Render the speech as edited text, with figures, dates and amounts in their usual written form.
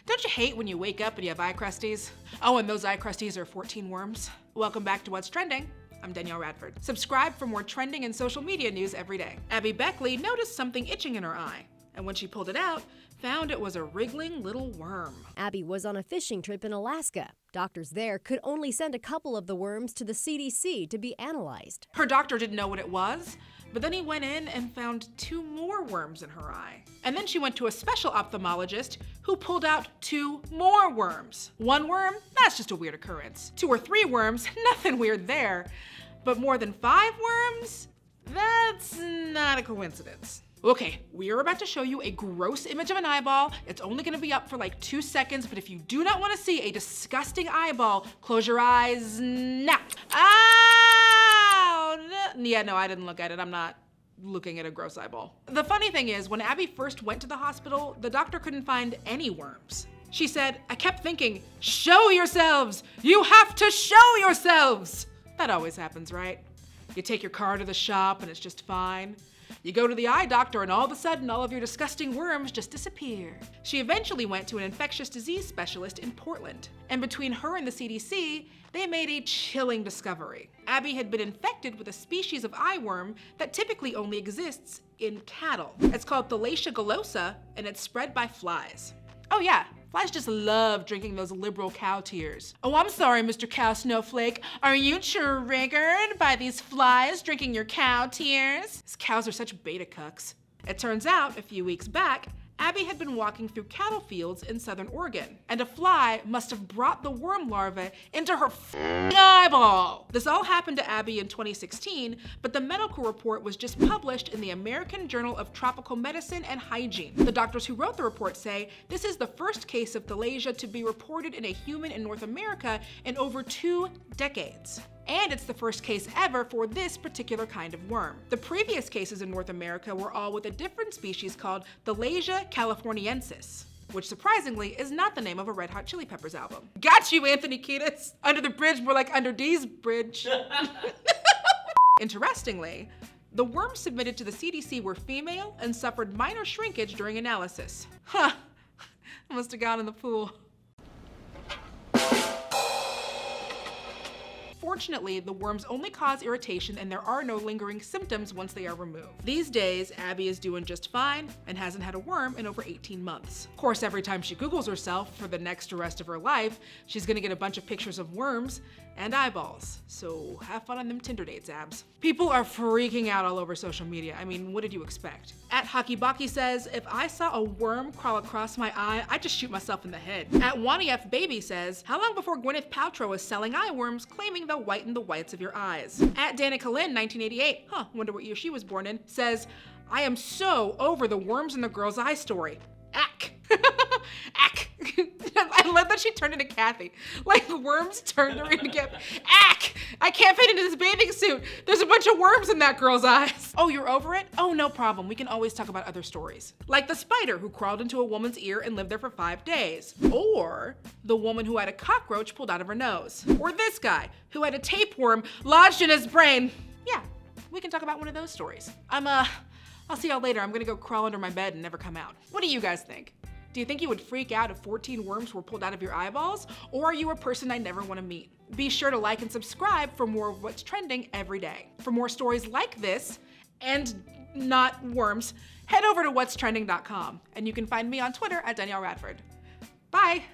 Don't you hate when you wake up and you have eye crusties? Oh, and those eye crusties are 14 worms. Welcome back to What's Trending. I'm Danielle Radford. Subscribe for more trending and social media news every day. Abby Beckley noticed something itching in her eye, and when she pulled it out, found it was a wriggling little worm. Abby was on a fishing trip in Alaska. Doctors there could only send a couple of the worms to the CDC to be analyzed. Her doctor didn't know what it was, but then he went in and found 2 more worms in her eye. And then she went to a special ophthalmologist who pulled out 2 more worms. 1 worm? That's just a weird occurrence. 2 or 3 worms? Nothing weird there. But more than 5 worms? That's not a coincidence. Okay, we are about to show you a gross image of an eyeball. It's only gonna be up for like 2 seconds, but if you do not wanna see a disgusting eyeball, close your eyes now. Ow! Yeah, no, I didn't look at it. I'm not looking at a gross eyeball. The funny thing is, when Abby first went to the hospital, the doctor couldn't find any worms. She said, I kept thinking, show yourselves! You have to show yourselves! That always happens, right? You take your car to the shop and it's just fine. You go to the eye doctor and all of a sudden all of your disgusting worms just disappear. She eventually went to an infectious disease specialist in Portland. And between her and the CDC, they made a chilling discovery. Abby had been infected with a species of eyeworm that typically only exists in cattle. It's called Thalacia gullosa, and it's spread by flies. Oh yeah, flies just love drinking those liberal cow tears. Oh, I'm sorry, Mr. Cow Snowflake. Are you triggered by these flies drinking your cow tears? These cows are such beta cucks. It turns out, a few weeks back, Abby had been walking through cattle fields in Southern Oregon, and a fly must have brought the worm larvae into her eyeball. This all happened to Abby in 2016, but the medical report was just published in the American Journal of Tropical Medicine and Hygiene. The doctors who wrote the report say this is the first case of Thalacia to be reported in a human in North America in over 2 decades. And it's the first case ever for this particular kind of worm. The previous cases in North America were all with a different species called Thalacia californiensis, which surprisingly is not the name of a Red Hot Chili Peppers album. Got you, Anthony Kiedis. Under the bridge, more like under D's bridge. Interestingly, the worms submitted to the CDC were female and suffered minor shrinkage during analysis. Huh, must have gone in the pool. Fortunately, the worms only cause irritation and there are no lingering symptoms once they are removed. These days, Abby is doing just fine and hasn't had a worm in over 18 months. Of course, every time she Googles herself for the next rest of her life, she's gonna get a bunch of pictures of worms and eyeballs. So have fun on them Tinder dates, Abs. People are freaking out all over social media. I mean, what did you expect? At Hakibaki says, if I saw a worm crawl across my eye, I'd just shoot myself in the head. At Wani F Baby says, how long before Gwyneth Paltrow was selling eye worms, claiming they'll whiten the whites of your eyes? At Danica Lynn, 1988, wonder what year she was born in, says, I am so over the worms in the girl's eye story. Ack. Ack. I love that she turned into Kathy. Like worms turned her into Kathy. Ack! I can't fit into this bathing suit. There's a bunch of worms in that girl's eyes. Oh, you're over it? Oh, no problem. We can always talk about other stories. Like the spider who crawled into a woman's ear and lived there for 5 days. Or the woman who had a cockroach pulled out of her nose. Or this guy who had a tapeworm lodged in his brain. Yeah, we can talk about one of those stories. I'll see y'all later. I'm gonna go crawl under my bed and never come out. What do you guys think? Do you think you would freak out if 14 worms were pulled out of your eyeballs? Or are you a person I never want to meet? Be sure to like and subscribe for more of what's trending every day. For more stories like this, and not worms, head over to whatstrending.com. And you can find me on Twitter at Danielle Radford. Bye.